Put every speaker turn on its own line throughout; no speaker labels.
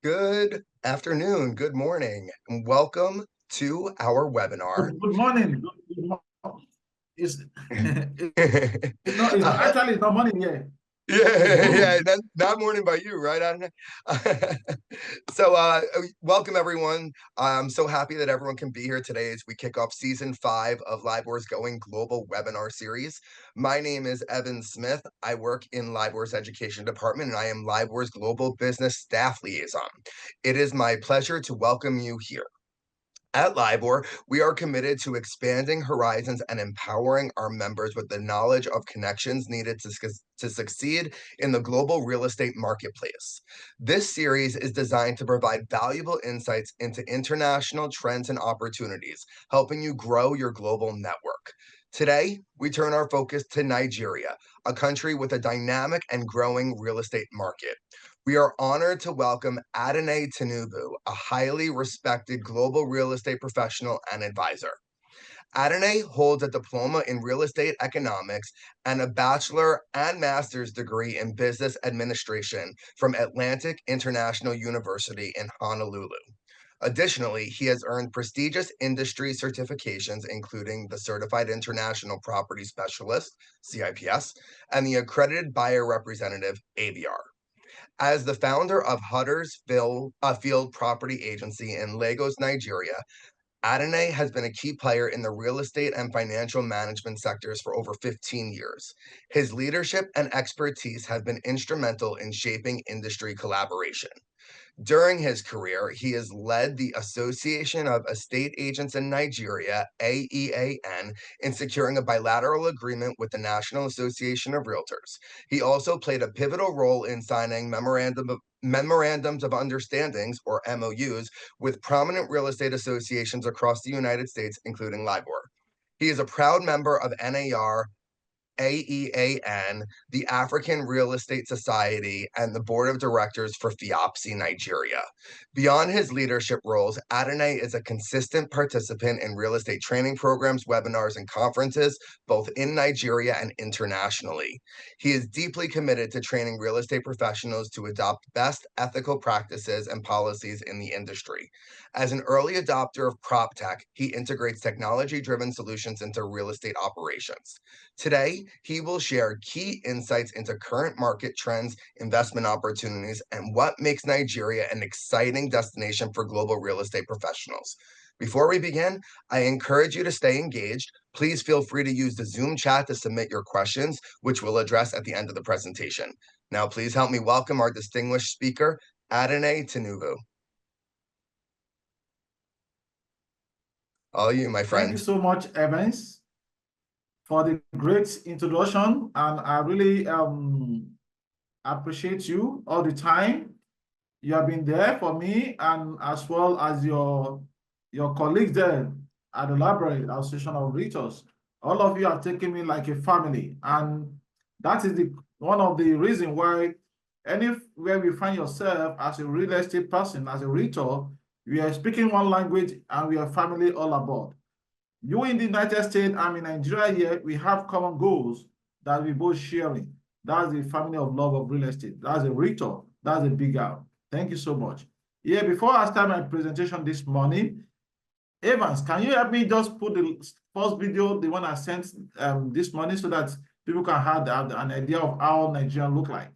Good afternoon, good morning, and welcome to our webinar.
Good morning. Good morning. It's, it's not actually it's not morning yet. It's
Yeah,
noon.
not morning by you, right? Welcome everyone. I'm so happy that everyone can be here today as we kick off season 5 of LIBOR's Going Global webinar series. My name is Evan Smith. I work in LIBOR's education department, and I am LIBOR's global business staff liaison. It is my pleasure to welcome you here. At LIBOR, we are committed to expanding horizons and empowering our members with the knowledge of connections needed to succeed in the global real estate marketplace. This series is designed to provide valuable insights into international trends and opportunities, helping you grow your global network. Today, we turn our focus to Nigeria, a country with a dynamic and growing real estate market. We are honored to welcome Adene Tinubu, a highly respected global real estate professional and advisor. Adene holds a diploma in real estate economics and a bachelor and master's degree in business administration from Atlantic International University in Honolulu. Additionally, he has earned prestigious industry certifications, including the Certified International Property Specialist, CIPS, and the Accredited Buyer Representative, ABR. As the founder of Field Property Agency in Lagos, Nigeria, Adene has been a key player in the real estate and financial management sectors for over 15 years. His leadership and expertise have been instrumental in shaping industry collaboration. During his career, he has led the Association of Estate Agents in Nigeria, AEAN, in securing a bilateral agreement with the National Association of Realtors. He also played a pivotal role in signing memorandums of understandings, or MOUs, with prominent real estate associations across the United States, including LIBOR. He is a proud member of NAR, AEAN, the African Real Estate Society, and the board of directors for FIAPSI Nigeria. Beyond his leadership roles, Adene is a consistent participant in real estate training programs, webinars, and conferences, both in Nigeria and internationally. He is deeply committed to training real estate professionals to adopt best ethical practices and policies in the industry. As an early adopter of PropTech, he integrates technology-driven solutions into real estate operations. Today, he will share key insights into current market trends, investment opportunities, and what makes Nigeria an exciting destination for global real estate professionals. Before we begin, I encourage you to stay engaged. Please feel free to use the Zoom chat to submit your questions, which we'll address at the end of the presentation. Now, please help me welcome our distinguished speaker, Adene Tinubu. All you, my friend.
Thank you so much, Evans, for the great introduction, and I really appreciate you all the time. You have been there for me, and as well as your colleagues there at the Library Association of Realtors. All of you have taken me like a family, and that is one of the reasons why anywhere we find yourself as a real estate person, as a realtor, we are speaking one language and we are family all aboard. You in the United States, I'm in Nigeria here, we have common goals that we both sharing. That's the family of love of real estate. That's a realtor. That's a big out. Thank you so much. Yeah, before I start my presentation this morning, Evans, can you help me just put the first video, the one I sent this morning, so that people can have an idea of how Nigeria look like?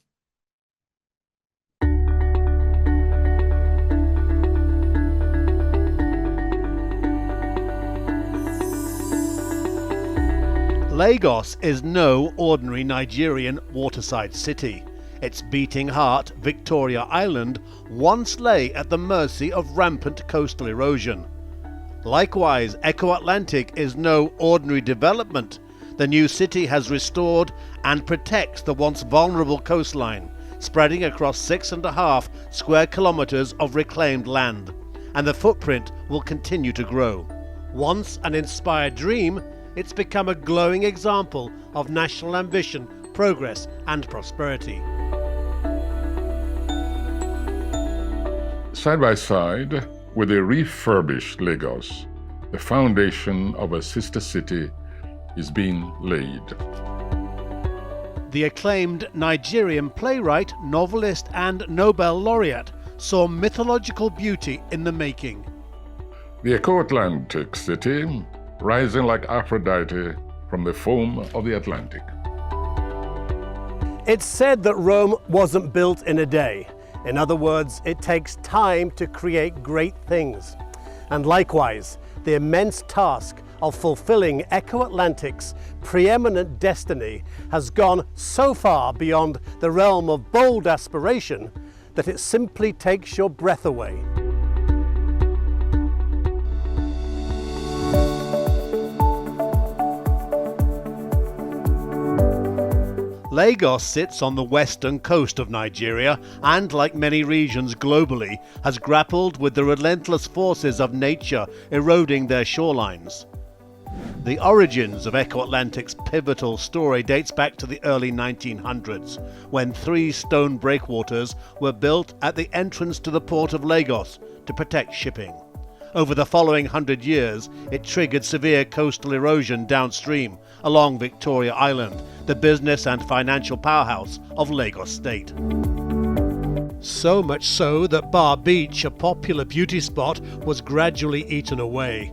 Lagos is no ordinary Nigerian waterside city. Its beating heart, Victoria Island, once lay at the mercy of rampant coastal erosion. Likewise, Echo Atlantic is no ordinary development. The new city has restored and protects the once vulnerable coastline, spreading across 6.5 square kilometers of reclaimed land, and the footprint will continue to grow. Once an inspired dream, it's become a glowing example of national ambition, progress, and prosperity.
Side by side with a refurbished Lagos, the foundation of a sister city is being laid.
The acclaimed Nigerian playwright, novelist, and Nobel laureate saw mythological beauty in the making.
The Eco-Atlantic city, rising like Aphrodite from the foam of the Atlantic.
It's said that Rome wasn't built in a day. In other words, it takes time to create great things. And likewise, the immense task of fulfilling Eco-Atlantic's preeminent destiny has gone so far beyond the realm of bold aspiration that it simply takes your breath away.
Lagos sits on the western coast of Nigeria and, like many regions globally, has grappled with the relentless forces of nature eroding their shorelines. The origins of Eco-Atlantic's pivotal story dates back to the early 1900s, when 3 stone breakwaters were built at the entrance to the port of Lagos to protect shipping. Over the following 100 years, it triggered severe coastal erosion downstream along Victoria Island, the business and financial powerhouse of Lagos State. So much so that Bar Beach, a popular beauty spot, was gradually eaten away.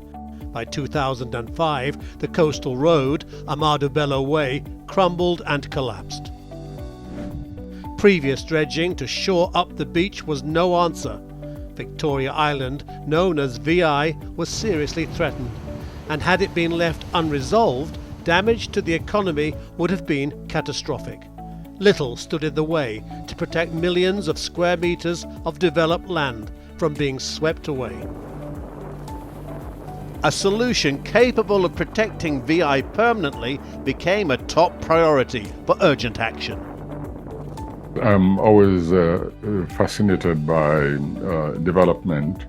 By 2005, the coastal road, Ahmadu Bello Way, crumbled and collapsed. Previous dredging to shore up the beach was no answer. Victoria Island, known as VI, was seriously threatened, and had it been left unresolved, damage to the economy would have been catastrophic. Little stood in the way to protect millions of square meters of developed land from being swept away. A solution capable of protecting VI permanently became a top priority for urgent action.
I'm always fascinated by development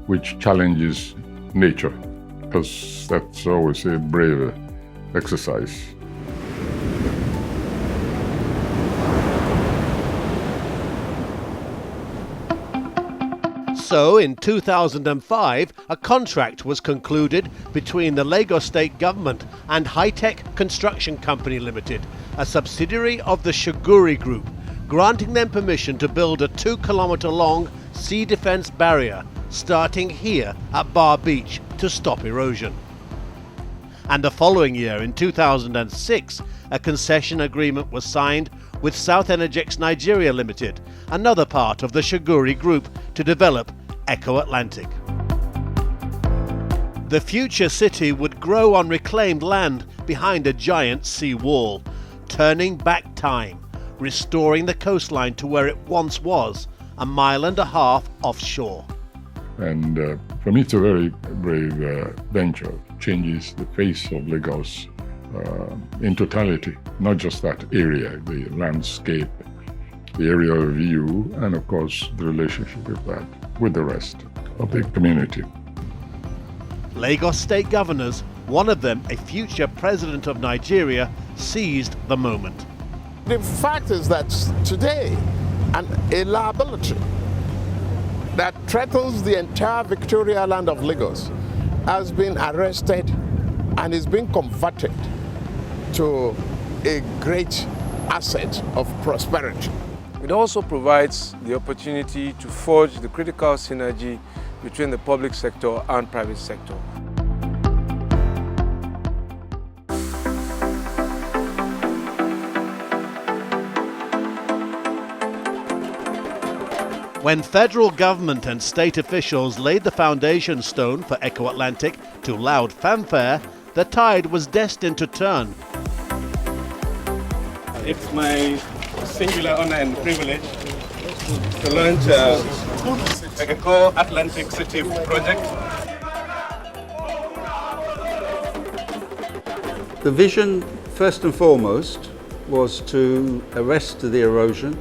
which challenges nature, because that's always a brave exercise.
So, in 2005, a contract was concluded between the Lagos State Government and Hi-Tech Construction Company Limited, a subsidiary of the Shuguri Group, granting them permission to build a 2-kilometer-long sea defense barrier starting here at Bar Beach to stop erosion. And the following year, in 2006, a concession agreement was signed with South Energex Nigeria Limited, another part of the Shuguri Group, to develop Eco-Atlantic. The future city would grow on reclaimed land behind a giant sea wall, turning back time, restoring the coastline to where it once was, 1.5 miles offshore.
And for me, it's a very brave venture. Changes the face of Lagos in totality, not just that area, the landscape, the area of view, and of course the relationship with that, with the rest of the community.
Lagos State governors, one of them a future president of Nigeria, seized the moment.
The fact is that today, a liability that threatens the entire Victoria Island of Lagos has been arrested and is being converted to a great asset of prosperity.
It also provides the opportunity to forge the critical synergy between the public sector and private sector.
When federal government and state officials laid the foundation stone for Eco-Atlantic to loud fanfare, the tide was destined to turn.
It's my singular honor and privilege to launch the Eco-Atlantic City project.
The vision, first and foremost, was to arrest the erosion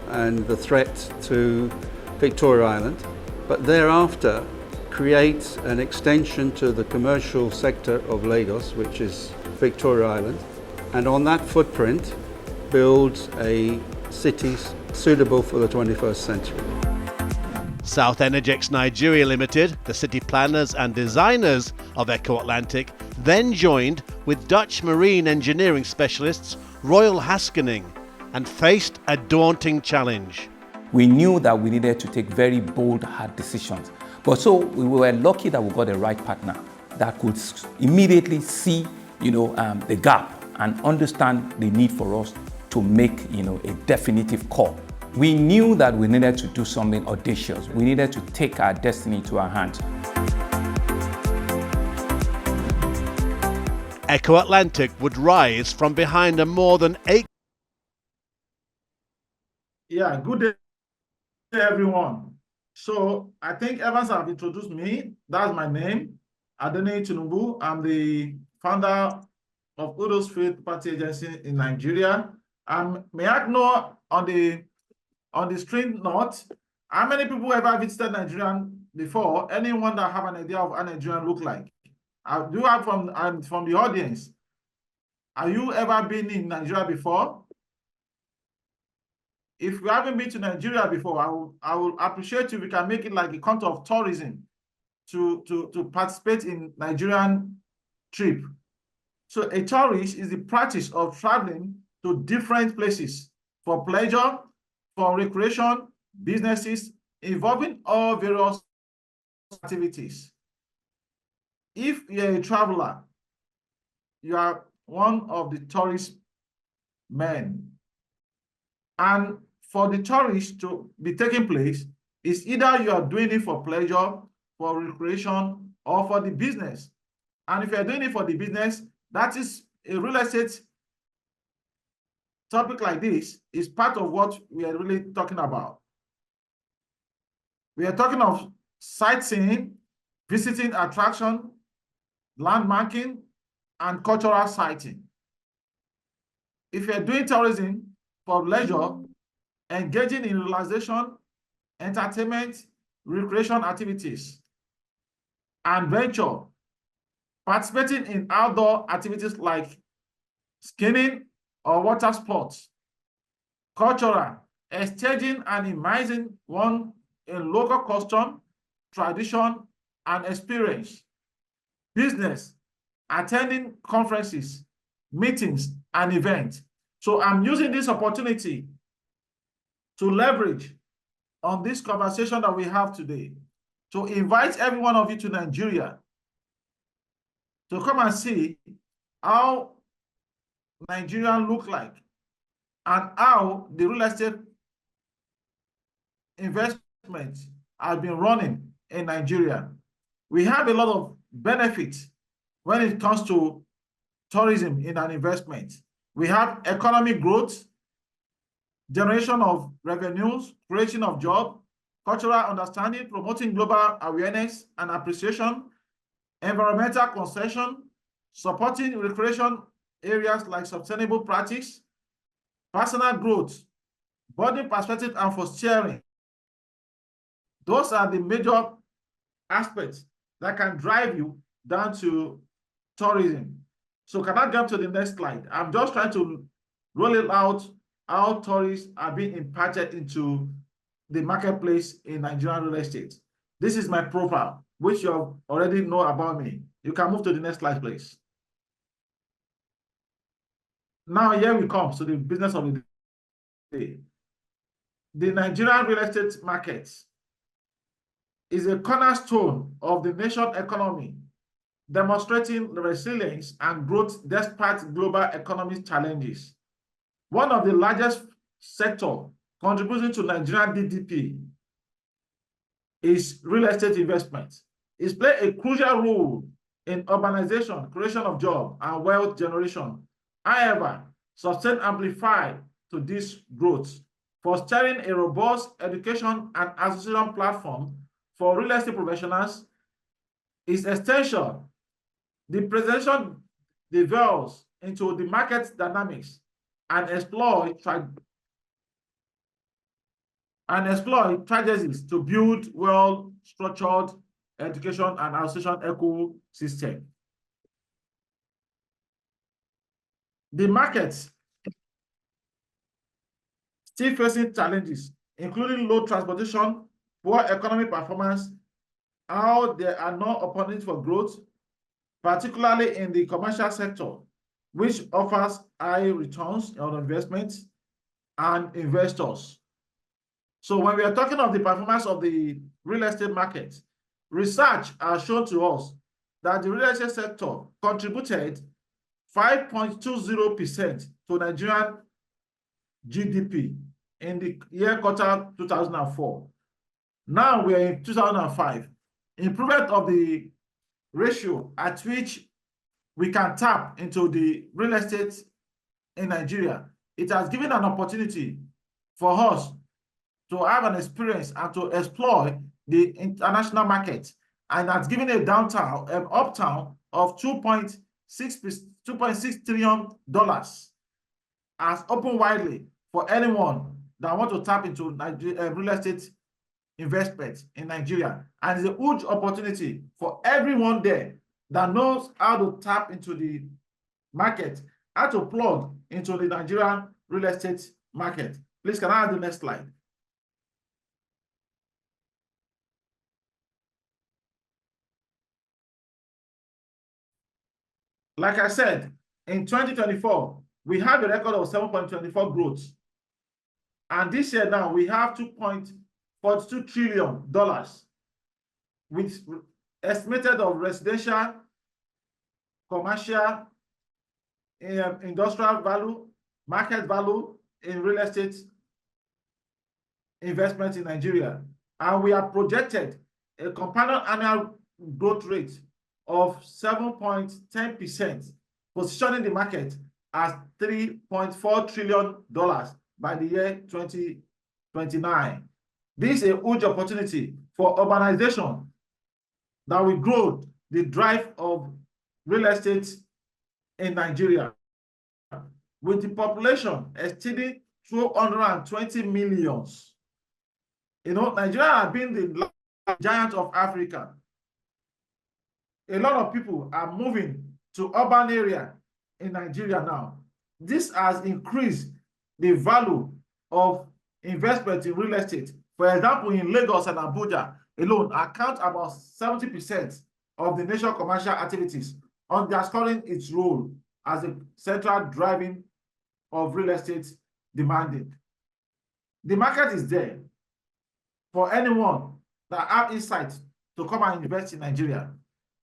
and the threat to Victoria Island, but thereafter create an extension to the commercial sector of Lagos, which is Victoria Island, and on that footprint build a city suitable for the 21st century.
South Energex Nigeria Limited, the city planners and designers of Eco-Atlantic, then joined with Dutch marine engineering specialists Royal Haskoning and faced a daunting challenge.
We knew that we needed to take very bold, hard decisions. But so we were lucky that we got the right partner that could immediately see, the gap and understand the need for us to make, a definitive call. We knew that we needed to do something audacious. We needed to take our destiny to our hands.
Echo Atlantic would rise from behind a more than 8.
Yeah, good day, everyone. So I think Evans have introduced me. That's my name, Adeniyi Tinubu. I'm the founder of Udo's Faith Party Agency in Nigeria. May I know on the screen note, how many people ever visited Nigeria before? Anyone that have an idea of how Nigerian look like? Do you have from the audience? Have you ever been in Nigeria before? If you haven't been to Nigeria before, I will appreciate if you can make it like a count of tourism to participate in Nigerian trip. So a tourist is the practice of traveling to different places for pleasure, for recreation, businesses, involving all various activities. If you're a traveler, you are one of the tourist men. And for the tourist to be taking place, is either you are doing it for pleasure, for recreation, or for the business. And if you're doing it for the business, that is a real estate topic like this is part of what we are really talking about. We are talking of sightseeing, visiting attraction, landmarking, and cultural siting. If you're doing tourism for leisure, engaging in relaxation, entertainment, recreation activities, and venture, participating in outdoor activities like skiing or water sports, cultural, exchanging and immersing one in local custom, tradition, and experience, business, attending conferences, meetings, and events. So I'm using this opportunity to leverage on this conversation that we have today to invite every one of you to Nigeria to come and see how Nigeria look like and how the real estate investment has been running in Nigeria. We have a lot of benefits when it comes to tourism in an investment. We have economic growth, generation of revenues, creation of jobs, cultural understanding, promoting global awareness and appreciation, environmental concession, supporting recreation areas like sustainable practice, personal growth, body perspective, and for sharing. Those are the major aspects that can drive you down to tourism. So can I jump to the next slide? I'm just trying to roll it out how tourists are being impacted into the marketplace in Nigerian real estate. This is my profile, which you already know about me. You can move to the next slide, please. Now here we come to the business of the day. The Nigerian real estate market is a cornerstone of the nation's economy, demonstrating resilience and growth despite global economic challenges. One of the largest sectors contributing to Nigerian GDP is real estate investment. It's played a crucial role in urbanization, creation of jobs, and wealth generation. However, sustain amplify to this growth, fostering a robust education and association platform for real estate professionals is essential. The presentation delves into the market dynamics and explore strategies to build well-structured education and association ecosystem. The markets still facing challenges, including low transportation, poor economic performance, how there are no opportunities for growth, particularly in the commercial sector, which offers high returns on investments and investors. So when we are talking of the performance of the real estate market, research has shown to us that the real estate sector contributed 5.20% to Nigerian GDP in the year quarter 2004. Now we are in 2005. Improvement of the ratio at which we can tap into the real estate in Nigeria, it has given an opportunity for us to have an experience and to explore the international market, and that's given a uptown of $2.6 trillion as open widely for anyone that want to tap into real estate investment in Nigeria. And it's a huge opportunity for everyone there that knows how to tap into the market, how to plug into the Nigerian real estate market. Please, can I have the next slide? Like I said, in 2024, we have a record of 7.24 growth. And this year now, we have $2.42 trillion, with estimated of residential, commercial, industrial value, market value in real estate investment in Nigeria. And we are projected a compound annual growth rate of 7.10%, positioning the market as $3.4 trillion by the year 2029. This is a huge opportunity for urbanization that will grow the drive of real estate in Nigeria. With the population exceeding 220 million. You know, Nigeria has been the giant of Africa. A lot of people are moving to urban area in Nigeria now. This has increased the value of investment in real estate. For example, in Lagos and Abuja alone, account about 70% of the national commercial activities, underscoring its role as a central driving of real estate demanding. The market is there for anyone that have insight to come and invest in Nigeria.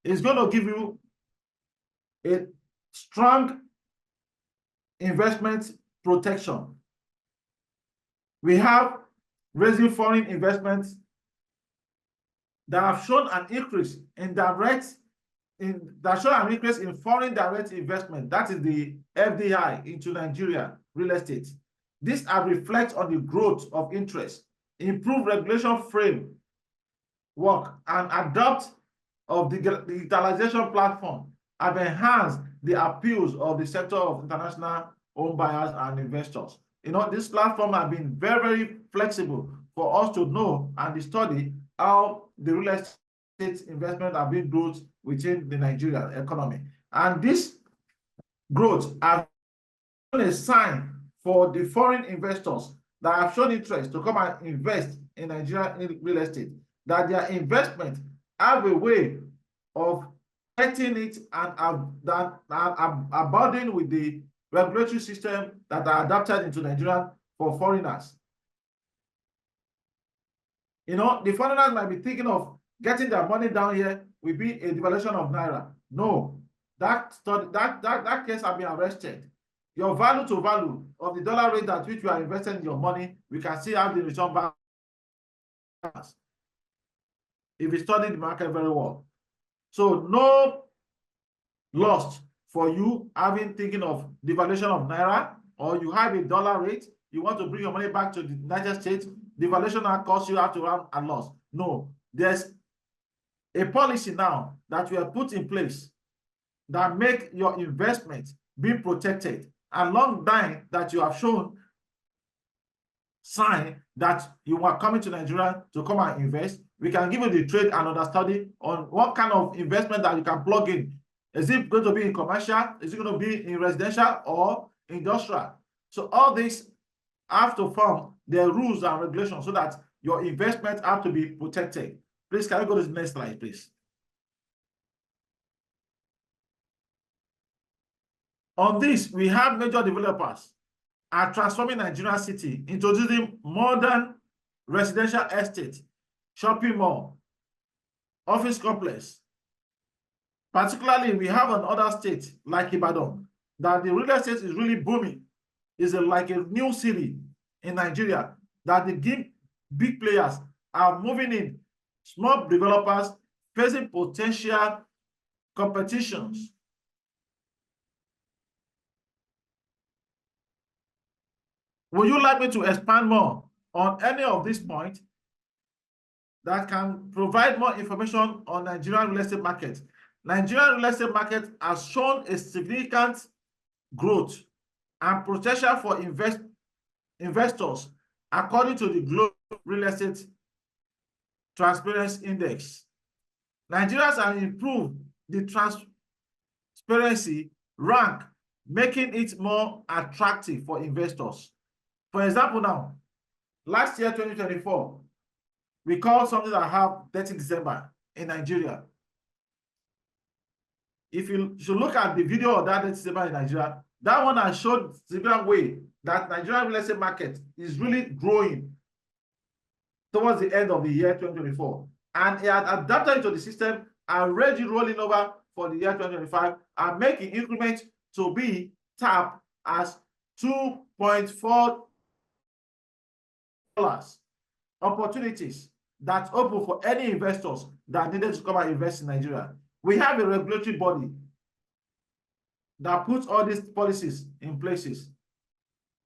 It's going to give you a strong investment protection. We have raising foreign investments that have shown an increase in foreign direct investment. That is the FDI into Nigeria real estate. This reflects on the growth of interest, improved regulation framework, and adopt of the digitalization platform have enhanced the appeals of the sector of international home buyers and investors. You know, this platform has been very, very flexible for us to know and study how the real estate investment are being built within the Nigerian economy. And this growth has been a sign for the foreign investors that have shown interest to come and invest in Nigerian real estate, that their investment have a way of getting it and are burdened with the regulatory system that are adapted into Nigeria for foreigners. You know, the foreigners might be thinking of getting their money down here will be a devaluation of Naira. No, that case has been arrested. Your value to value of the dollar rate at which you are investing your money, we can see how the return back if you study the market very well. So no loss for you thinking of devaluation of Naira, or you have a dollar rate, you want to bring your money back to the United States, devaluation that costs you have to have a loss. No, there's a policy now that we have put in place that make your investment be protected along line that you have shown sign that you are coming to Nigeria to come and invest. We can give you the trade and understudy on what kind of investment that you can plug in. Is it going to be in commercial? Is it going to be in residential or industrial? So all these have to form their rules and regulations so that your investments have to be protected. Please, can we go to the next slide, please? On this, we have major developers are transforming Nigerian city, introducing modern residential estate, shopping mall, office complex. Particularly, we have in other states like Ibadan that the real estate is really booming. It's like a new city in Nigeria that the big players are moving in. Small developers facing potential competitions. Would you like me to expand more on any of these points that can provide more information on Nigerian real estate market? Nigerian real estate market has shown a significant growth and potential for investors according to the Global Real Estate Transparency Index. Nigerians have improved the transparency rank, making it more attractive for investors. For example, now, last year, 2024, we called something that have 30 December in Nigeria. If you should look at the video of that 30 December in Nigeria, that one has showed the way that Nigerian real estate market is really growing towards the end of the year 2024. And it has adapted into the system and ready rolling over for the year 2025 and making increments to be tapped as $2.4 opportunities that open for any investors that needed to come and invest in Nigeria. We have a regulatory body that puts all these policies in places.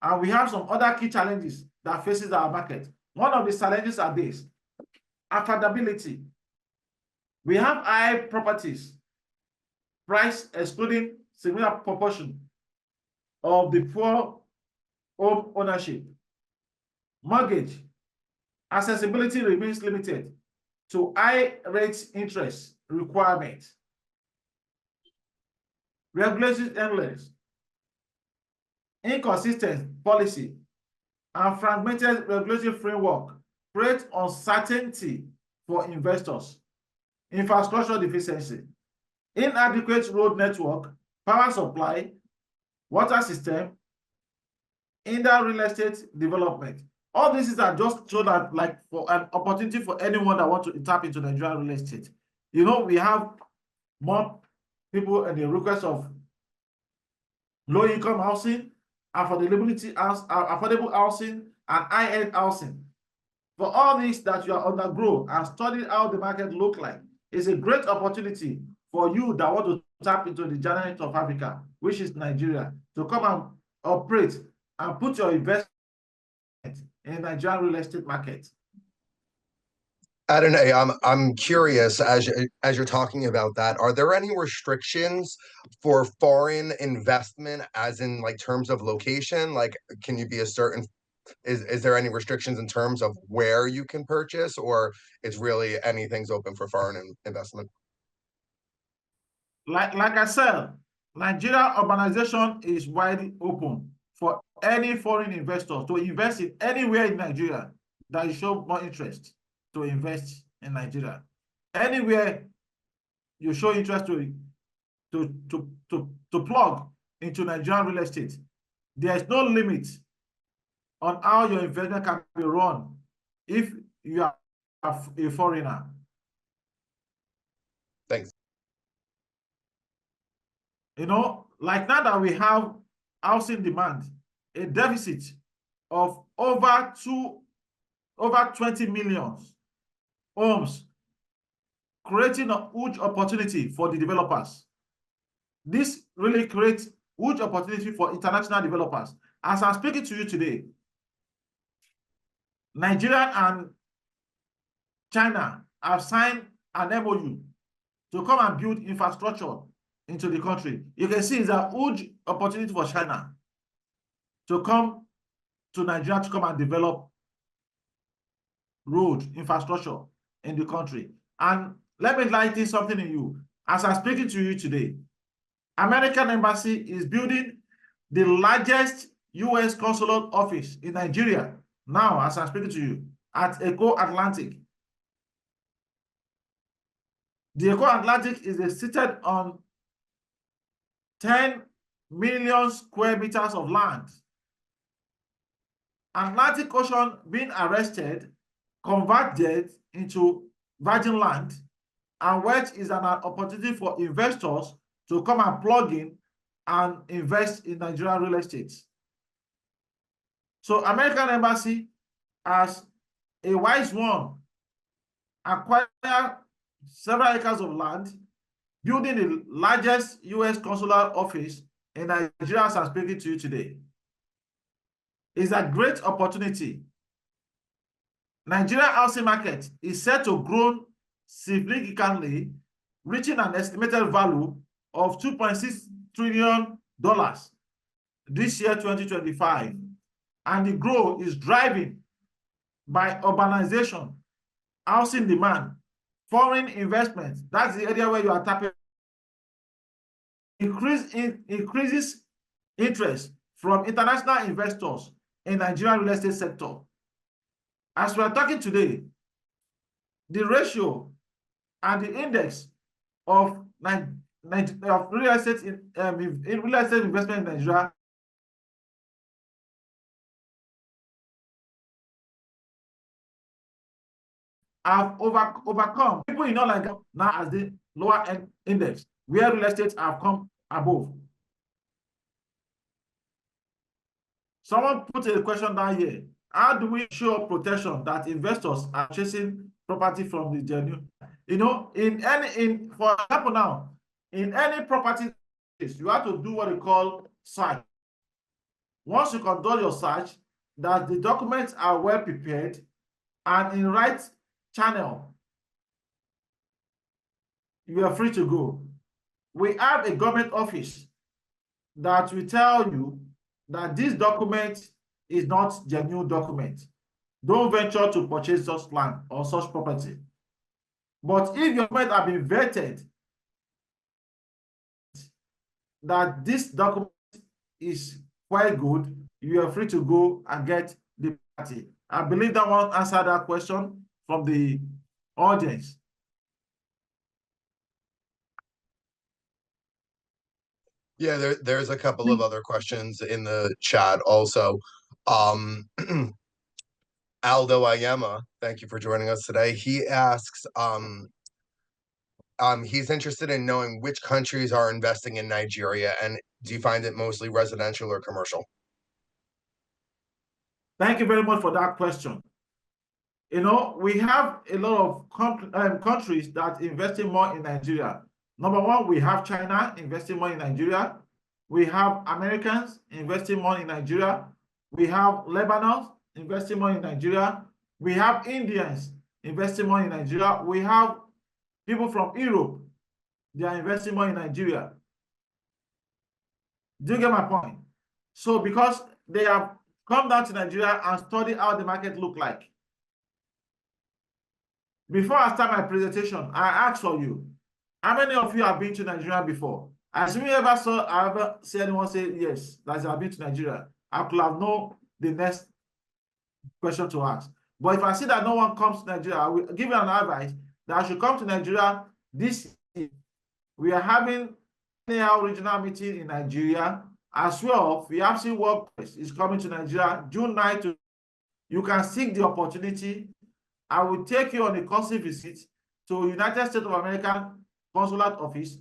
And we have some other key challenges that faces our market. One of the challenges are this: affordability. We have high properties, price excluding significant proportion of the poor home ownership. Mortgage accessibility remains limited to high rate interest requirement. Regulations endless, inconsistent policy, and fragmented regulatory framework create uncertainty for investors. Infrastructure deficiency, inadequate road network, power supply, water system, hinder real estate development. All these are just so that, like, for an opportunity for anyone that wants to tap into Nigerian real estate. You know, we have more people in the request of low-income housing, affordable housing, and high-end housing. For all these that you are undergo and study how the market look like, is a great opportunity for you that want to tap into the giant of Africa, which is Nigeria, to come and operate and put your investment in Nigerian real estate market.
Adonai, I'm curious, as you're talking about that, are there any restrictions for foreign investment, as in like terms of location? Like, can you be a certain, is there any restrictions in terms of where you can purchase, or it's really anything's open for foreign investment?
Like I said, Nigeria urbanization is widely open for any foreign investor to invest in anywhere in Nigeria that you show more interest to invest in Nigeria. Anywhere you show interest to plug into Nigerian real estate, there is no limit on how your investment can be run if you are a foreigner.
Thanks.
You know, like now that we have housing demand, a deficit of over 20 million homes, creating a huge opportunity for the developers. This really creates huge opportunity for international developers. As I'm speaking to you today, Nigeria and China have signed an MOU to come and build infrastructure into the country. You can see it's a huge opportunity for China to come to Nigeria to come and develop road infrastructure in the country. And let me lighten something in you. As I'm speaking to you today, American Embassy is building the largest U.S. consulate office in Nigeria now, as I'm speaking to you, at Eco Atlantic. The Eco Atlantic is seated on 10 million square meters of land. Atlantic Ocean being arrested convert it into virgin land, and which is an opportunity for investors to come and plug in and invest in Nigerian real estate. So American Embassy, as a wise one, acquired several acres of land, building the largest U.S. consular office in Nigeria as I'm speaking to you today. It's a great opportunity. Nigerian housing market is set to grow significantly, reaching an estimated value of $2.6 trillion this year, 2025. And the growth is driven by urbanization, housing demand, foreign investment. That's the area where you are tapping. Increases interest from international investors in Nigerian real estate sector. As we are talking today, the ratio and the index of real estate investment in Nigeria have overcome people in all like now as the lower end index, where real estate have come above. Someone put a question down here. How do we show protection that investors are chasing property from the genuine? You know, for example now, in any property, you have to do what they call search. Once you conduct your search, that the documents are well prepared and in right channel, you are free to go. We have a government office that will tell you that this document is not genuine document. Don't venture to purchase such land or such property. But if your document have been vetted that this document is quite good, you are free to go and get the property. I believe that one answered that question from the audience.
Yeah, there's a couple of other questions in the chat also. Aldo Ayema, thank you for joining us today. He asks, he's interested in knowing which countries are investing in Nigeria, and do you find it mostly residential or commercial?
Thank you very much for that question. You know, we have a lot of countries that investing more in Nigeria. Number one, we have China investing more in Nigeria. We have Americans investing more in Nigeria. We have Lebanon investing more in Nigeria. We have Indians investing more in Nigeria. We have people from Europe, they are investing more in Nigeria. Do you get my point? So because they have come down to Nigeria and study how the market look like. Before I start my presentation, I ask for you, how many of you have been to Nigeria before? As we ever see anyone say yes, that I've been to Nigeria, I could have known the next question to ask. But if I see that no one comes to Nigeria, I will give you an advice that I should come to Nigeria this year. We are having a regional meeting in Nigeria as well. FIABC Workplace is coming to Nigeria June 9th. You can seek the opportunity. I will take you on a courtesy visit to United States of America Consulate Office.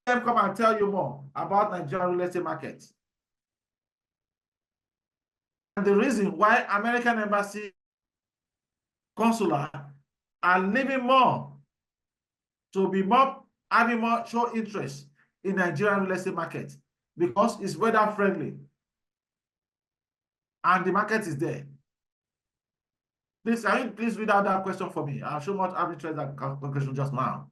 Let them come and tell you more about Nigerian real estate market. And the reason why American Embassy Consular are living more to be more, having more show interest in Nigerian real estate market because it's weather friendly and the market is there. Please, can you please read out that question for me? I'm sure much have interest in that question just now.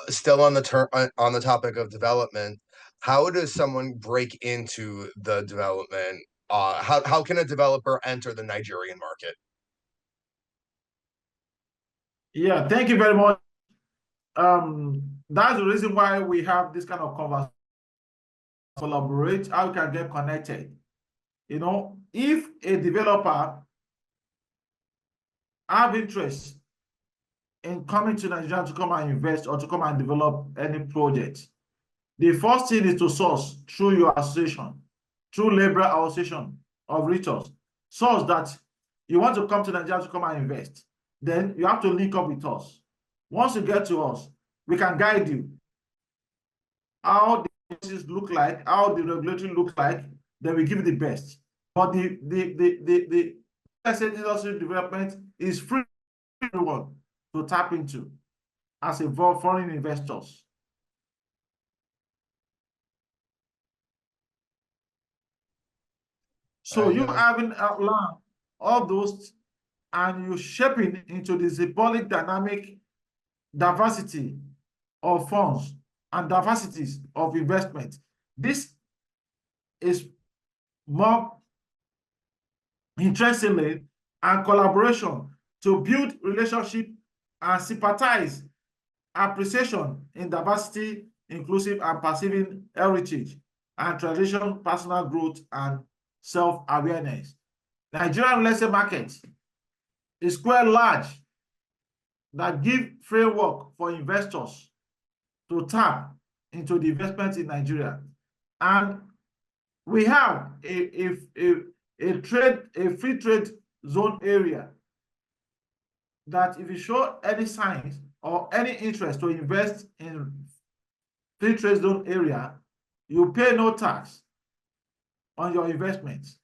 Still on the topic of development, how does someone break into the development? How can a developer enter the Nigerian market?
Yeah, thank you very much. That's the reason why we have this kind of conversation. Collaborate, how we can get connected. You know, if a developer have interest in coming to Nigeria to come and invest or to come and develop any project, the first thing is to source through your association, through Labor Association of Realtors. source that you want to come to Nigeria to come and invest, then you have to link up with us. Once you get to us, we can guide you how the policies look like, how the regulatory looks like, then we give you the best. But the asset industry development is free for everyone to tap into as a foreign investors. So you having outlined all those and you shaping into the symbolic dynamic diversity of funds and diversities of investment. This is more interestingly and collaboration to build relationship and sympathize appreciation in diversity, inclusive and perceiving heritage and tradition, personal growth and self-awareness. Nigerian real estate market is quite large that give framework for investors to tap into the investment in Nigeria. And we have a free trade zone area that if you show any signs or any interest to invest in free trade zone area, you pay no tax on your investments.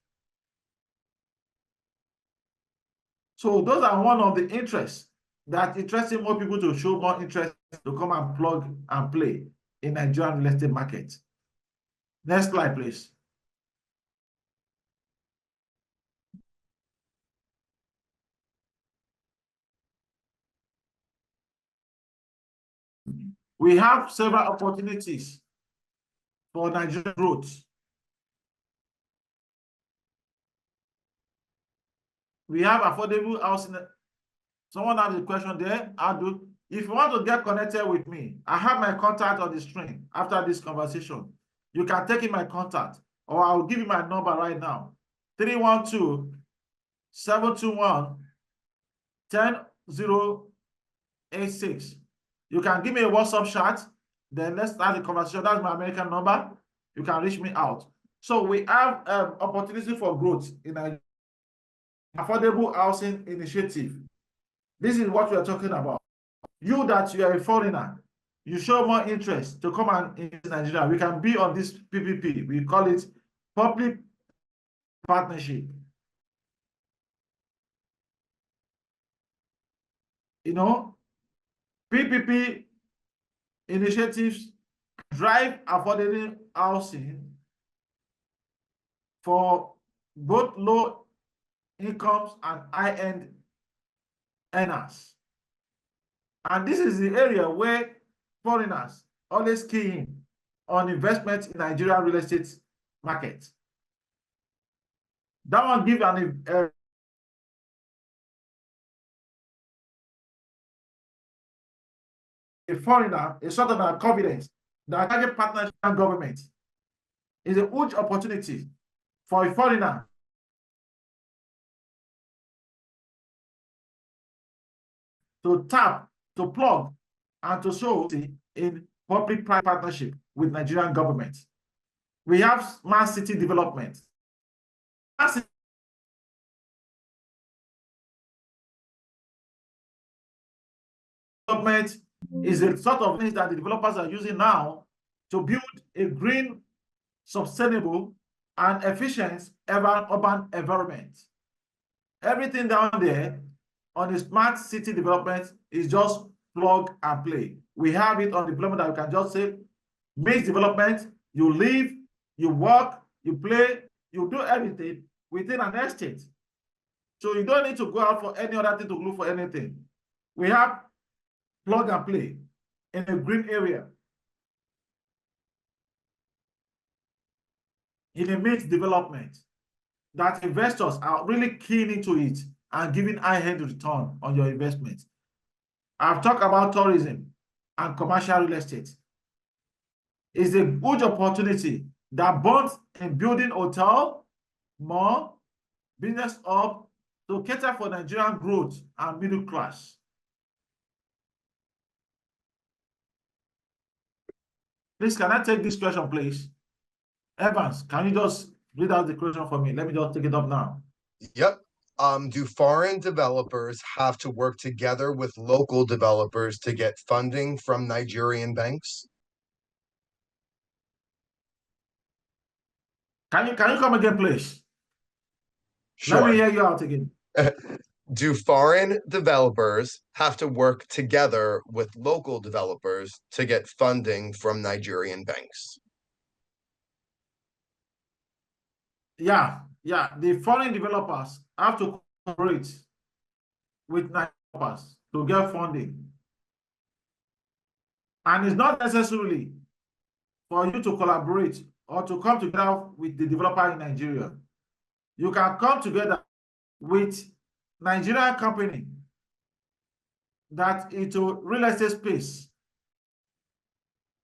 So those are one of the interests that interesting more people to show more interest to come and plug and play in Nigerian real estate market. Next slide, please. We have several opportunities for Nigerian growth. We have affordable housing. Someone has a question there. If you want to get connected with me, I have my contact on the screen after this conversation. You can take in my contact, or I'll give you my number right now. 312-721-1086. You can give me a WhatsApp chat, then let's start the conversation. That's my American number. You can reach me out. So we have opportunity for growth in a affordable housing initiative. This is what we are talking about. You that you are a foreigner, you show more interest to come and in Nigeria. We can be on this PPP. We call it public partnership. You know, PPP initiatives drive affordable housing for both low incomes and high-end earners. And this is the area where foreigners always key in on investment in Nigerian real estate market. That one gives a foreigner a sort of confidence that target partnership and government is a huge opportunity for a foreigner to tap, to plug, and to show in public-private partnership with Nigerian government. We have smart city development. Development is a sort of thing that the developers are using now to build a green, sustainable, and efficient urban environment. Everything down there on the smart city development is just plug and play. We have it on development that we can just say, mixed development, you live, you work, you play, you do everything within an estate. So you don't need to go out for any other thing to look for anything. We have plug and play in a green area, in a mixed development, that investors are really keen into it and giving high-end return on your investment. I've talked about tourism and commercial real estate. It's a huge opportunity that bonds in building hotel, mall, business hub to cater for Nigerian growth and middle class. Please, can I take this question, please? Evans, can you just read out the question for me? Let me just take it up now.
Yep. Do foreign developers have to work together with local developers to get funding from Nigerian banks?
Can you come again, please? Let me
Sure.
hear you out again.
Do foreign developers have to work together with local developers to get funding from Nigerian banks?
Yeah, the foreign developers have to cooperate with developers to get funding. And it's not necessarily for you to collaborate or to come together with the developer in Nigeria. You can come together with Nigerian company that into real estate space,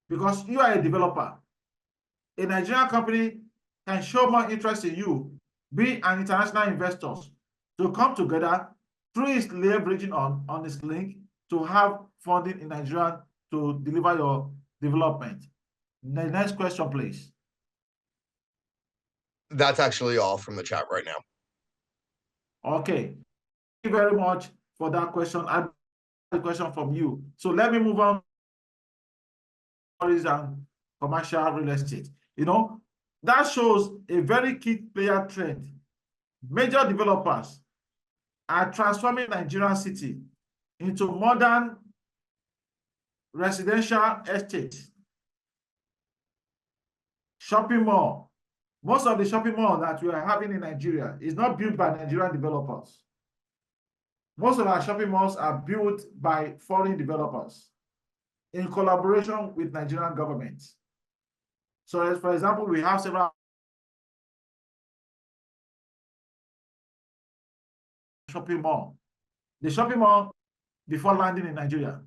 because you are a developer. A Nigerian company can show more interest in you, be an international investor, to come together through its leveraging on its link to have funding in Nigeria to deliver your development. The next question, please.
That's actually all from the chat right now.
Okay. Thank you very much for that question. I have a question from you. So let me move on and commercial real estate. You know, that shows a very key player trend. Major developers are transforming Nigerian city into modern residential estate, shopping mall. Most of the shopping malls that we are having in Nigeria is not built by Nigerian developers. Most of our shopping malls are built by foreign developers in collaboration with Nigerian government. So, as for example, we have several shopping mall. The shopping mall, before landing in Nigeria,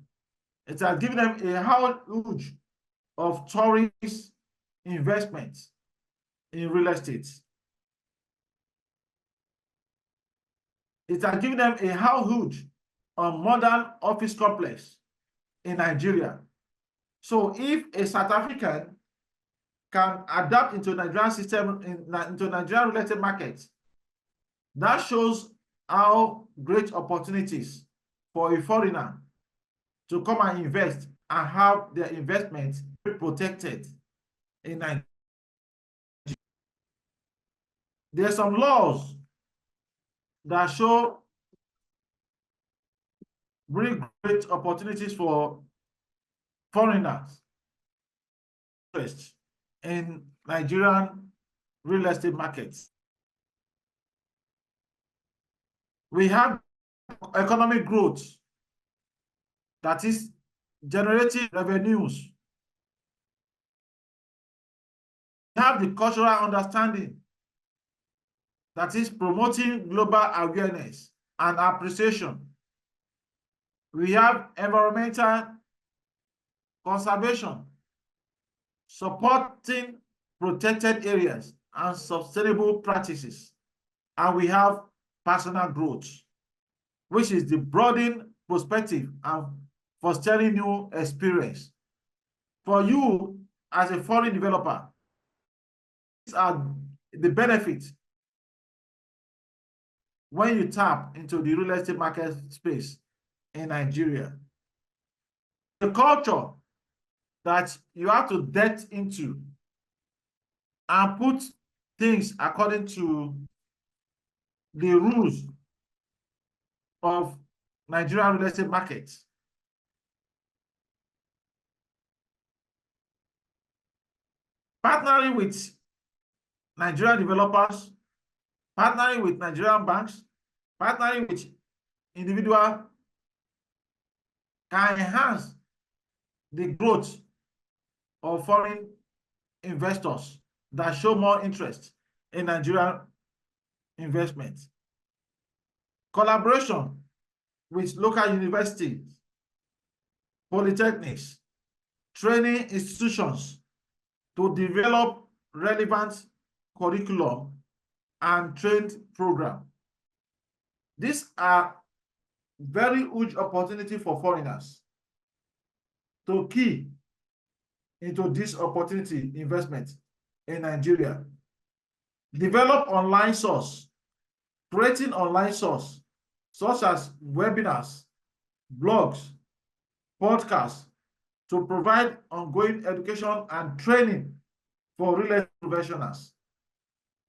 it has given them a huge of tourist investments in real estate. It has given them a huge modern office complex in Nigeria. So if a South African can adapt into Nigerian system, into Nigerian real estate market, that shows how great opportunities for a foreigner to come and invest and have their investment protected in Nigeria. There are some laws that show bring great opportunities for foreigners in Nigerian real estate markets. We have economic growth that is generating revenues. We have the cultural understanding that is promoting global awareness and appreciation. We have environmental conservation, supporting protected areas and sustainable practices. And we have personal growth, which is the broadening perspective and fostering new experience. For you as a foreign developer, these are the benefits when you tap into the real estate market space in Nigeria. The culture that you have to get into and put things according to the rules of Nigerian real estate market. Partnering with Nigerian developers, partnering with Nigerian banks, partnering with individuals can enhance the growth of foreign investors that show more interest in Nigerian investment. Collaboration with local universities, polytechnics, training institutions to develop relevant curriculum and trained program. These are very huge opportunity for foreigners to key into this opportunity investment in Nigeria. Develop online source creating online source, such as webinars, blogs, podcasts, to provide ongoing education and training for real estate professionals.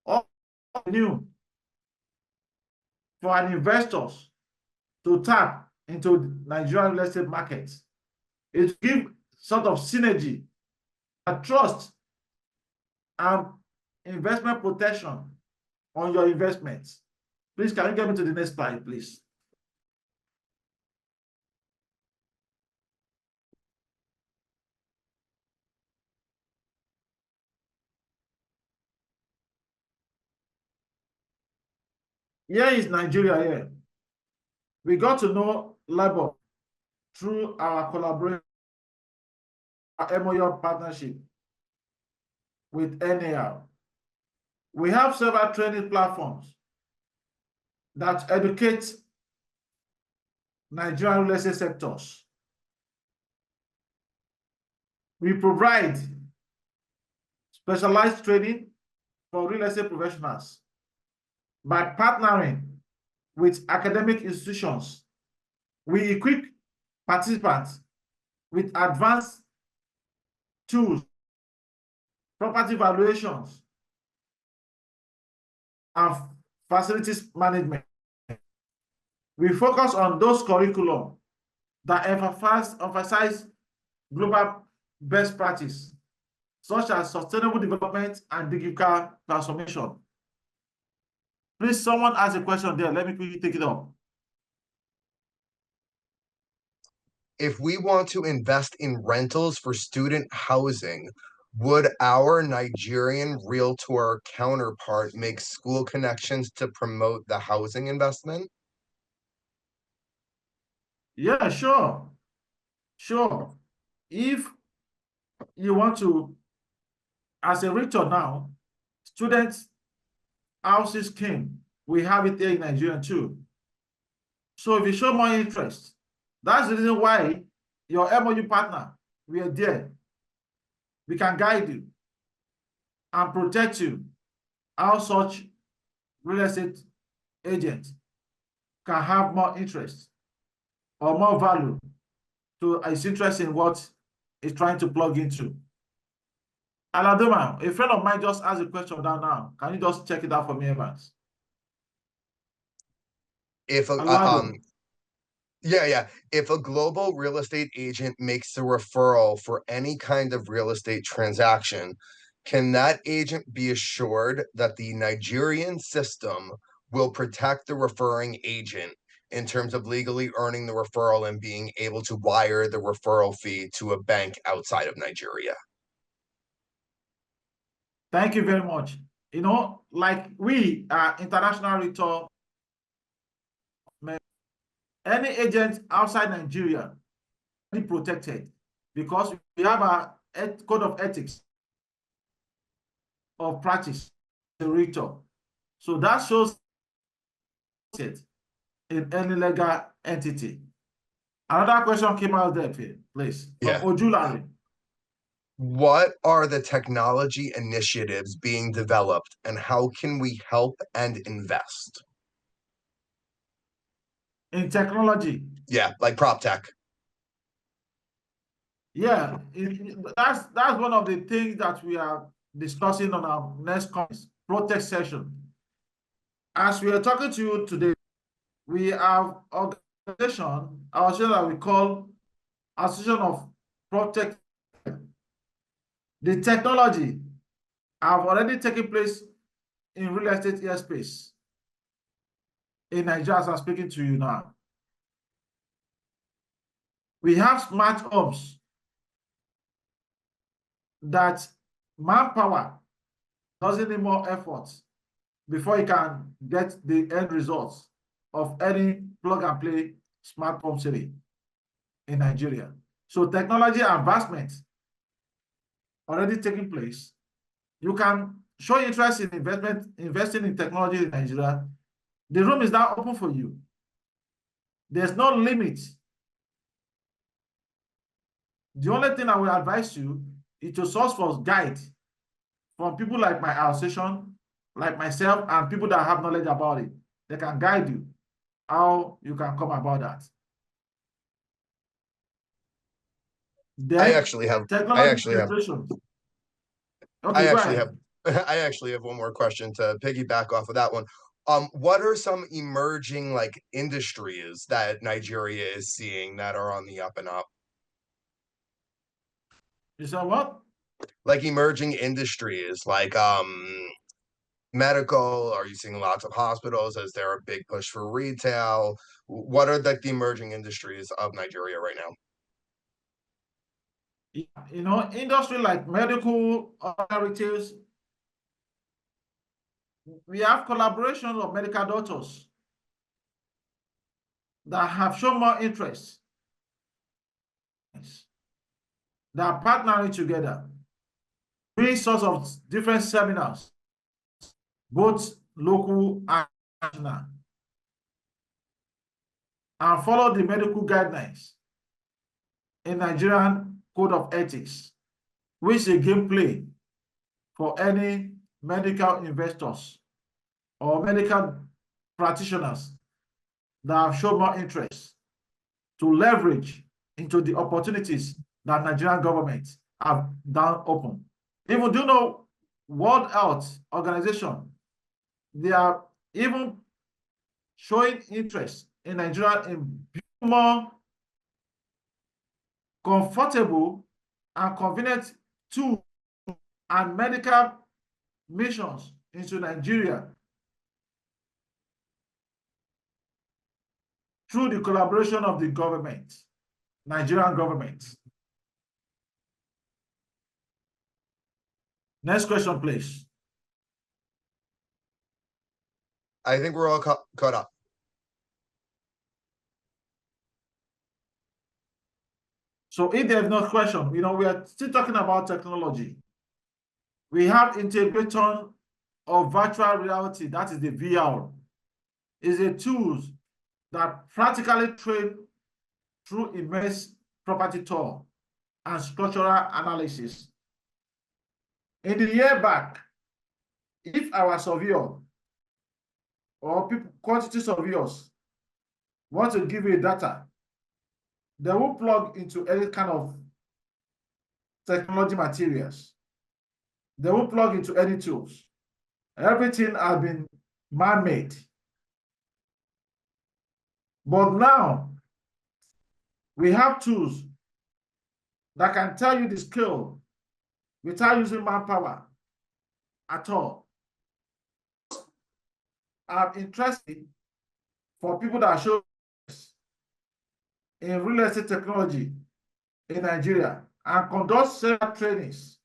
All new for an investors to tap into Nigerian real estate markets. It gives sort of synergy, a trust, and investment protection on your investments. Please, can you get me to the next slide, please? Here is Nigeria here. We got to know LIBOR through our collaboration, our MOU partnership with NAR. We have several training platforms that educate Nigerian real estate sectors. We provide specialized training for real estate professionals by partnering with academic institutions. We equip participants with advanced tools, property valuations, and facilities management. We focus on those curriculum that emphasize global best practice, such as sustainable development and digital transformation. Please, someone ask a question there. Let me quickly take it up.
If we want to invest in rentals for student housing, would our Nigerian realtor counterpart make school connections to promote the housing investment?
Yeah, sure. Sure. If you want to, as a realtor now, students' houses scheme, we have it here in Nigeria too. So if you show more interest, that's the reason why your MOU partner, we are there. We can guide you and protect you how such real estate agents can have more interest or more value to his interest in what he's trying to plug into. Aladoma, a friend of mine just asked a question down now. Can you just check it out for me, Evans?
If a if a global real estate agent makes a referral for any kind of real estate transaction, can that agent be assured that the Nigerian system will protect the referring agent in terms of legally earning the referral and being able to wire the referral fee to a bank outside of Nigeria?
Thank you very much. You know, like we are international realtor, any agent outside Nigeria be protected because we have a code of ethics of practice, the realtor. So that shows it in any legal entity. Another question came out there, please.
Yeah.
Ojulari.
What are the technology initiatives being developed and how can we help and invest?
In technology.
Yeah, like prop tech.
Yeah, that's one of the things that we are discussing on our next ProTech session. As we are talking to you today, we have our association that we call Association of ProTech. The technology have already taken place in real estate airspace in Nigeria as I'm speaking to you now. We have smart homes that manpower doesn't need more effort before you can get the end results of any plug and play smart home city in Nigeria. So technology advancement already taking place. You can show interest in investing in technology in Nigeria. The room is now open for you. There's no limit. The only thing I will advise you is to source for guide from people like my association, like myself, and people that have knowledge about it. they can guide you how you can come about that. Then,
I actually have
penetration. Okay, go ahead.
I actually have one more question to piggyback off of that one. What are some emerging like industries that Nigeria is seeing that are on the up and up?
You said what?
Like emerging industries, like medical. Are you seeing lots of hospitals? Is there a big push for retail? What are like the emerging industries of Nigeria right now?
You know, industry like medical retails, we have collaboration of medical doctors that have shown more interest. They are partnering together, doing sorts of different seminars, both local and national, and follow the medical guidelines in Nigerian Code of Ethics, which is a gameplay for any medical investors or medical practitioners that have shown more interest to leverage into the opportunities that Nigerian government have done open. Even do you know World Health Organization, they are even showing interest in Nigeria in more comfortable and convenient tools and medical missions into Nigeria through the collaboration of the government, Nigerian government. Next question, please.
I think we're all caught up.
So if there's no question, you know, we are still talking about technology. We have integration of virtual reality, that is the VR. Is a tool that practically train through immense property tour and structural analysis. In the year back, if our surveyor or quantity surveyors want to give you data, they will plug into any kind of technology materials. They will plug into any tools. Everything has been man-made. But now, we have tools that can tell you the skill without using manpower at all. I'm interested for people that show in real estate technology in Nigeria and conduct several trainings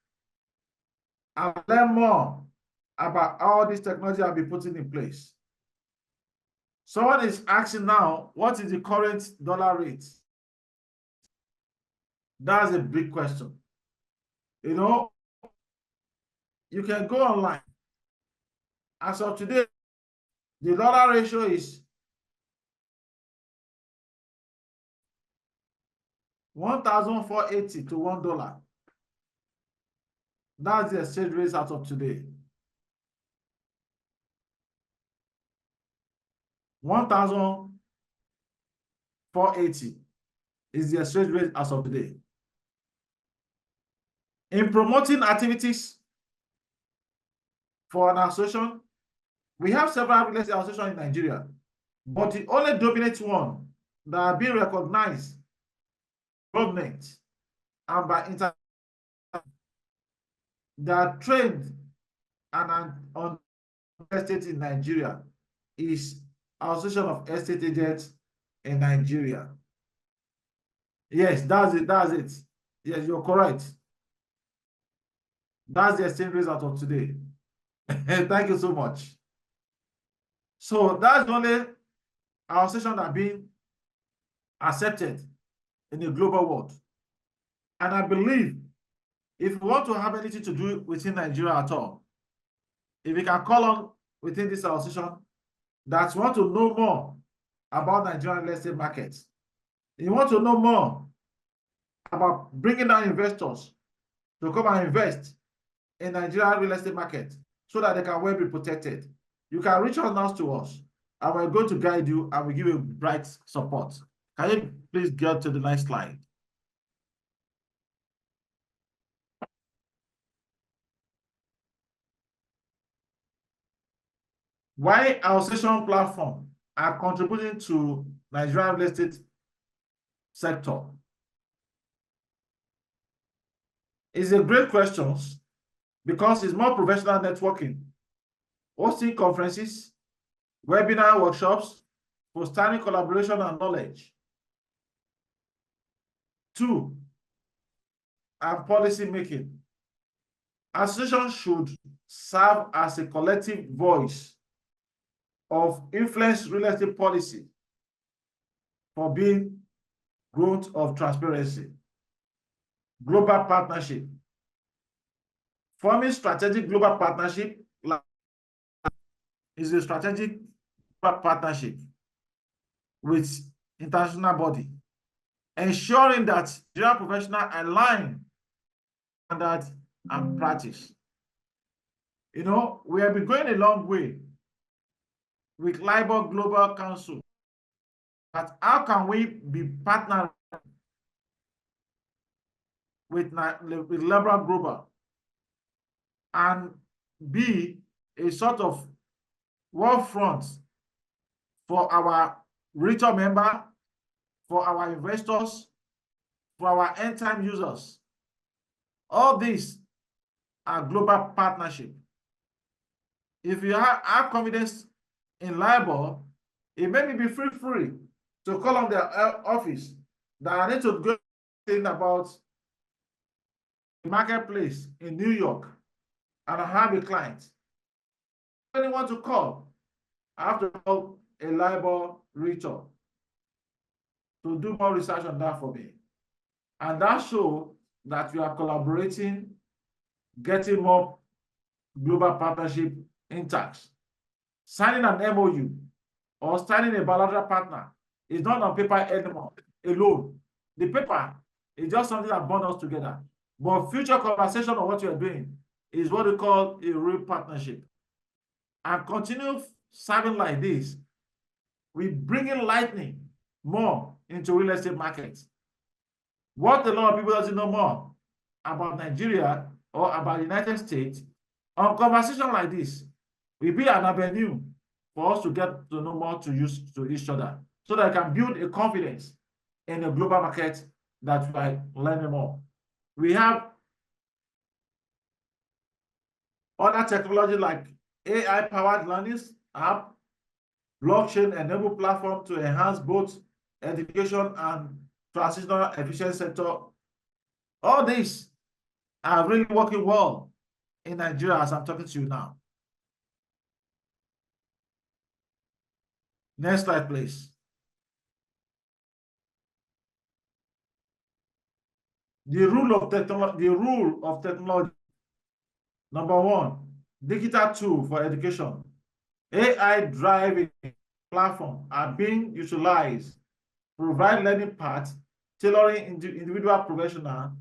and learn more about how this technology will be put in place. Someone is asking now, what is the current dollar rate? That's a big question. You know, you can go online. As of today, the dollar ratio is 1,480 to $1. That's the exchange rate as of today. 1,480 is the exchange rate as of today. In promoting activities for an association, we have several real estate associations in Nigeria, but the only dominant one that are being recognized by government and by international that are trained and on estate in Nigeria is Association of Estate Agents in Nigeria. Yes, that's it. That's it. Yes, you're correct. That's the exchange rate as of today. Thank you so much. So that's only our association that are being accepted in the global world. And I believe if we want to have anything to do within Nigeria at all, if we can call on within this association that want to know more about Nigerian real estate markets, you want to know more about bringing down investors to come and invest in Nigerian real estate market so that they can well be protected, you can reach out now to us and we're going to guide you and we give you bright support. Can you please get to the next slide? Why our session platform are contributing to Nigerian real estate sector? It's a great question because it's more professional networking, hosting conferences, webinar workshops, fostering collaboration and knowledge. 2, and policy making. Association should serve as a collective voice of influence real estate policy for being growth of transparency. Global partnership. Forming strategic global partnership is a strategic partnership with international body, ensuring that general professionals align standard and practice. You know, we have been going a long way with LIBOR Global Council. But how can we be partnered with LIBOR Global and be a sort of war front for our retail member, for our investors, for our end-time users? All these are global partnership. If you have confidence in LIBOR, it may be free to call on their office that I need to go think about the marketplace in New York and I have a client. If I want to call, I have to call a LIBOR retail to do more research on that for me. And that shows that we are collaborating, getting more global partnership intact. Signing an MOU or signing a bilateral partner is not on paper anymore alone. The paper is just something that bonds us together. But future conversation on what you are doing is what we call a real partnership. And continue serving like this, we bring in lightning more into real estate markets. What a lot of people doesn't know more about Nigeria or about the United States, on conversation like this, will be an avenue for us to get to know more to use to each other, so that I can build a confidence in a global market that we are learning more. We have other technology like AI-powered learning app, blockchain-enabled platform to enhance both education and transitional efficient sector. All these are really working well in Nigeria as I'm talking to you now. Next slide, please. The rule of technology. Number 1, digital tool for education. AI-driven platforms are being utilized to provide learning paths, tailoring individual professional.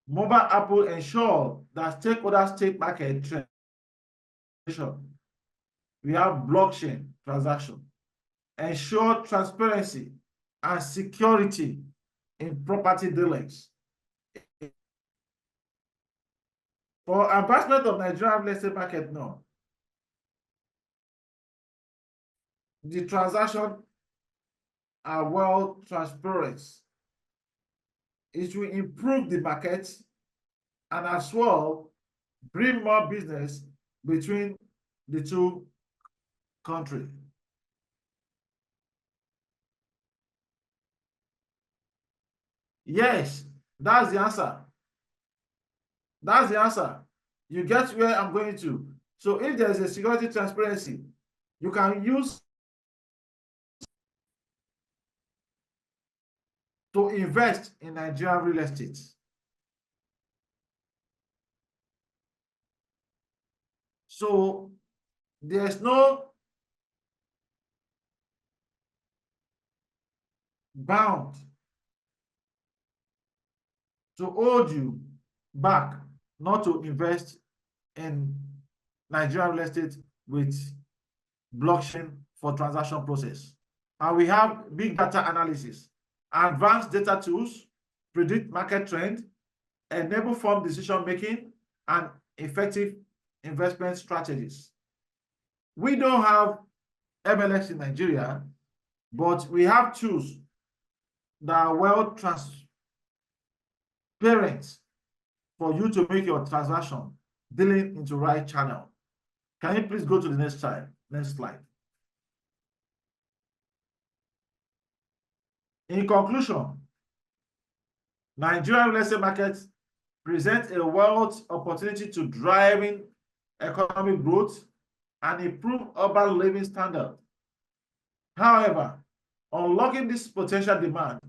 Mobile app will ensure that stakeholders state market transition. We have blockchain transaction. Ensure transparency and security in property dealings. For advancement of Nigerian real estate market now, the transactions are well transparent. It will improve the market and as well bring more business between the two countries. Yes, that's the answer. That's the answer. You get where I'm going to. So if there's a security transparency, you can use to invest in Nigerian real estate. So there's no bound to hold you back not to invest in Nigerian real estate with blockchain for transaction process. And we have big data analysis, advanced data tools, predict market trend, enable firm decision making, and effective investment strategies. We don't have MLX in Nigeria, but we have tools that are well transparent for you to make your transaction dealing into right channel. Can you please go to the next slide? In conclusion, Nigerian real estate markets present a wealth opportunity to driving economic growth and improve urban living standard. However, unlocking this potential demand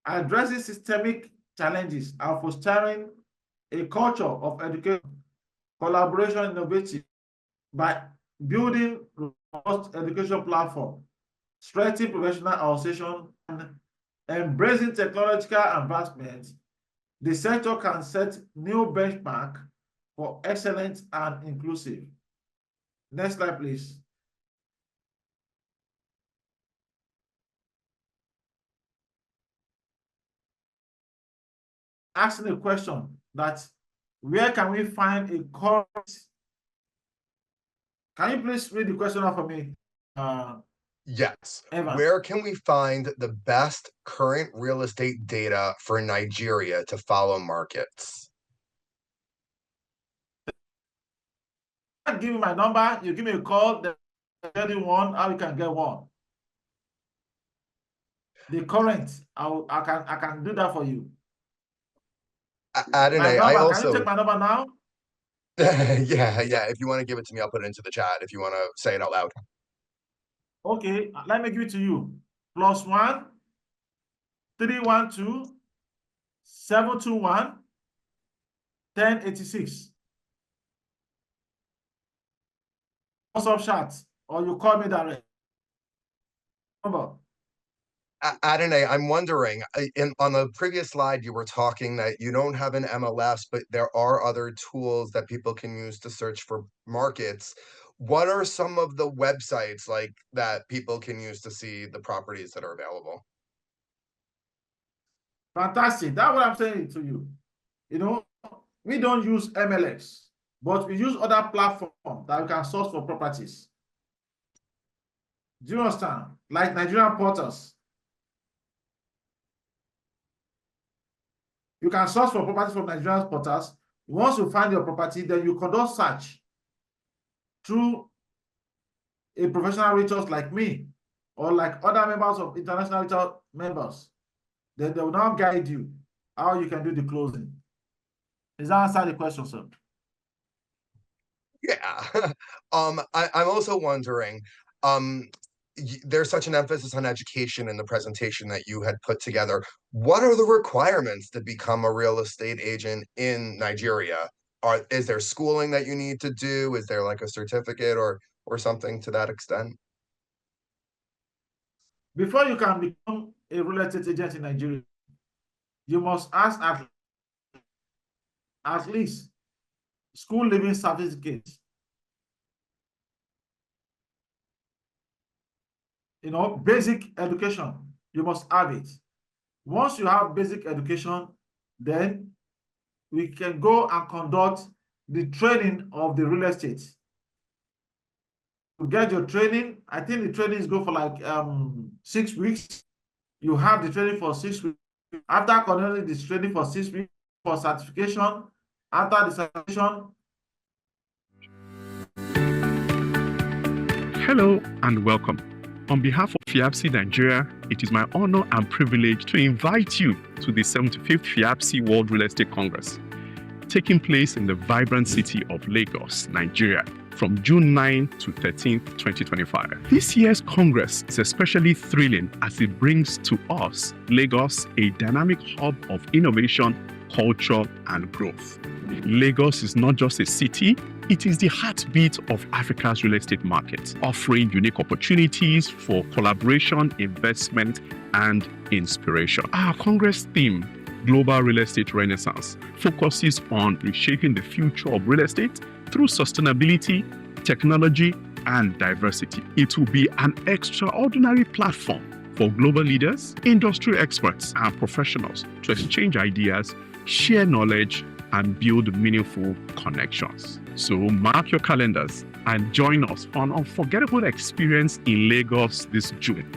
addresses systemic challenges and fostering a culture of education, collaboration, innovative by building robust education platform, strengthening professional association, and embracing technological advancements. The sector can set new benchmark for excellence and inclusive. Next slide, please. Asking a question that where can we find a current? Can you please read the question out for me?
Yes.
Evan.
Where can we find the best current real estate data for Nigeria to follow markets?
I give you my number, you give me a call, then get you one, how you can get one. The current, I can do that for you.
Adonai,
Can you take my number now?
yeah. If you want to give it to me, I'll put it into the chat if you want to say it out loud.
Okay, let me give it to you. +1 312 721 1086. WhatsApp chat, or you call me direct. Number.
Adonai, I'm wondering, on the previous slide, you were talking that you don't have an MLS, but there are other tools that people can use to search for markets. What are some of the websites like that people can use to see the properties that are available?
Fantastic. That's what I'm saying to you. You know, we don't use MLX, but we use other platforms that we can source for properties. Do you understand? Like Nigerian portals. You can source for properties from Nigerian portals. Once you find your property, then you conduct search through a professional realtor like me, or like other members of international realtor members. Then they will now guide you how you can do the closing. Does that answer the question, sir?
Yeah. I'm also wondering, there's such an emphasis on education in the presentation that you had put together. What are the requirements to become a real estate agent in Nigeria? Is there schooling that you need to do? Is there like a certificate or something to that extent?
Before you can become a real estate agent in Nigeria, you must ask at least school living certificate. You know, basic education, you must have it. Once you have basic education, then we can go and conduct the training of the real estate. To get your training, I think the training is go for like 6 weeks. You have the training for 6 weeks. After conducting this training for 6 weeks for certification, after the certification.
Hello and welcome. On behalf of FIABC Nigeria, it is my honor and privilege to invite you to the 75th FIABC World Real Estate Congress, taking place in the vibrant city of Lagos, Nigeria, from June 9 to 13th, 2025. This year's Congress is especially thrilling as it brings to us, Lagos, a dynamic hub of innovation, culture, and growth. Lagos is not just a city, it is the heartbeat of Africa's real estate market, offering unique opportunities for collaboration, investment, and inspiration. Our Congress theme, Global Real Estate Renaissance, focuses on reshaping the future of real estate through sustainability, technology, and diversity. It will be an extraordinary platform for global leaders, industry experts, and professionals to exchange ideas, share knowledge, and build meaningful connections. So mark your calendars and join us for an unforgettable experience in Lagos this June.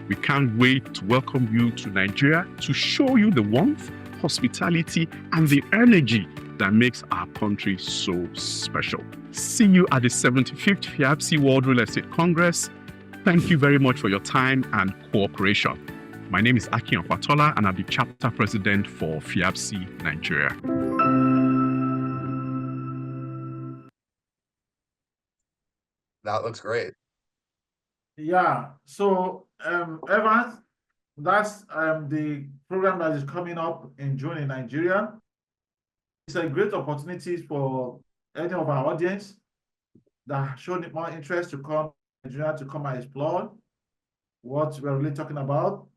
We can't wait to welcome you to Nigeria to show you the warmth, hospitality, and the energy that makes our country so special. See you at the 75th FIABC World Real Estate Congress. Thank you very much for your time and cooperation. My name is Akin Okwatola, and I'm the chapter president for FIABC Nigeria.
That looks great.
Yeah, so Evans, that's the program that is coming up in June in Nigeria. It's a great opportunity for any of our audience that have shown more interest to come to Nigeria to come and explore what we're really talking about.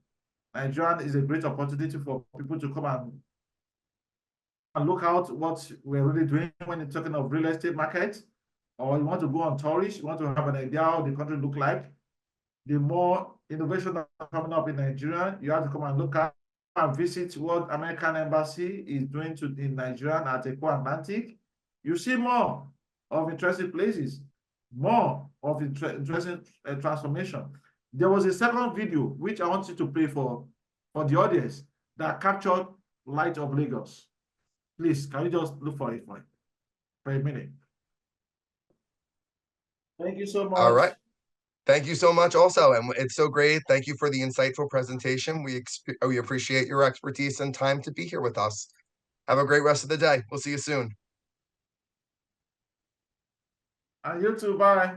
Nigeria is a great opportunity for people to come and look out what we're really doing when you're talking of real estate market, or you want to go on tourist, you want to have an idea how the country look like. The more innovation that are coming up in Nigeria, you have to come and look at and visit what American Embassy is doing in Nigeria at Eko Atlantic. You see more of interesting places, more of interesting transformation. There was a second video which I want you to play for the audience that captured light of Lagos. Please, can you just look for it for a minute? Thank you so much.
All right. Thank you so much also. And it's so great. Thank you for the insightful presentation. We appreciate your expertise and time to be here with us. Have a great rest of the day. We'll see you soon.
And you too. Bye.